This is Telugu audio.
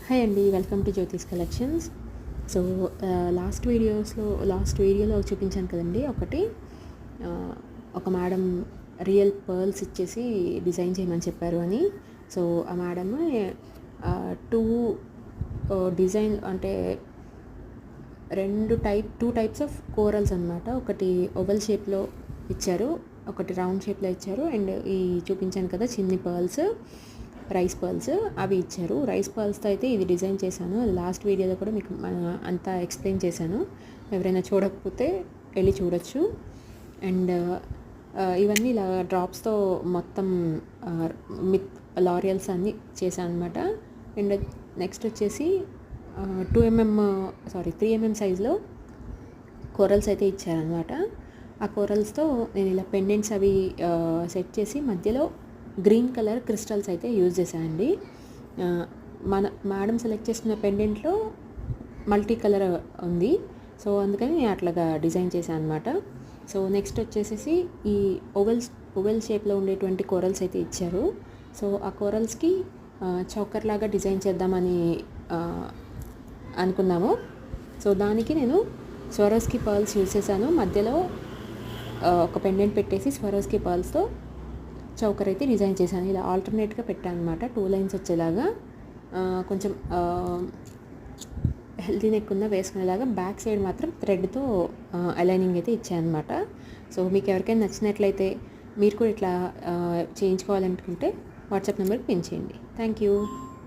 హాయ్ అండి, welcome to Jyothish collections. So last వీడియోలో చూపించాను కదండి. ఆ, ఒక మేడం రియల్ పర్ల్స్ ఇచ్చేసి డిజైన్ చేయమని చెప్పారు అని. సో ఆ మేడం టూ డిజైన్ అంటే టూ టైప్స్ ఆఫ్ కోరల్స్ అనమాట. ఒకటి ఓవల్ షేప్లో ఇచ్చారు, ఒకటి రౌండ్ షేప్లో ఇచ్చారు. అండ్ ఈ చూపించాను కదా చిన్ని పర్ల్స్, రైస్ పర్ల్స్ అవి ఇచ్చారు. రైస్ పర్ల్స్తో అయితే ఇది డిజైన్ చేశాను. లాస్ట్ వీడియోలో కూడా మీకు అంతా ఎక్స్ప్లెయిన్ చేశాను. ఎవరైనా చూడకపోతే వెళ్ళి చూడొచ్చు. అండ్ ఇవన్నీ ఇలా డ్రాప్స్తో మొత్తం మిత్ లారియల్స్ అన్నీ చేశాను అనమాట. అండ్ నెక్స్ట్ వచ్చేసి 3mm సైజులో కోరల్స్ అయితే ఇచ్చారనమాట. ఆ కోరల్స్తో నేను ఇలా పెండెంట్స్ అవి సెట్ చేసి మధ్యలో గ్రీన్ కలర్ క్రిస్టల్స్ అయితే యూజ్ చేశానండి. మేడం సెలెక్ట్ చేసుకున్న పెండెంట్లో మల్టీ కలర్ ఉంది. సో అందుకని నేను అట్లాగా డిజైన్ చేశాను అనమాట. సో నెక్స్ట్ వచ్చేసి ఈ ఓవెల్ షేప్లో ఉండేటువంటి కోరల్స్ అయితే ఇచ్చారు. సో ఆ కోరల్స్కి చౌకర్ లాగా డిజైన్ చేద్దామని అనుకున్నాము. సో దానికి నేను స్వరోస్కి పర్ల్స్ యూజ్ చేశాను. మధ్యలో ఒక పెండెంట్ పెట్టేసి స్వరోస్కి పర్ల్స్తో చౌకర్ అయితే డిజైన్ చేశాను. ఇలా ఆల్టర్నేట్గా పెట్టాను అనమాట, 2 లైన్స్ వచ్చేలాగా. కొంచెం హెల్తీ నెక్ ఉన్న వేసుకునేలాగా బ్యాక్ సైడ్ మాత్రం థ్రెడ్తో అలైనింగ్ అయితే ఇచ్చాను అనమాట. సో మీకు ఎవరికైనా నచ్చినట్లయితే మీరు కూడా ఇట్లా చేయించుకోవాలనుకుంటే వాట్సాప్ నెంబర్కి పిన్ చేయండి. Thank you.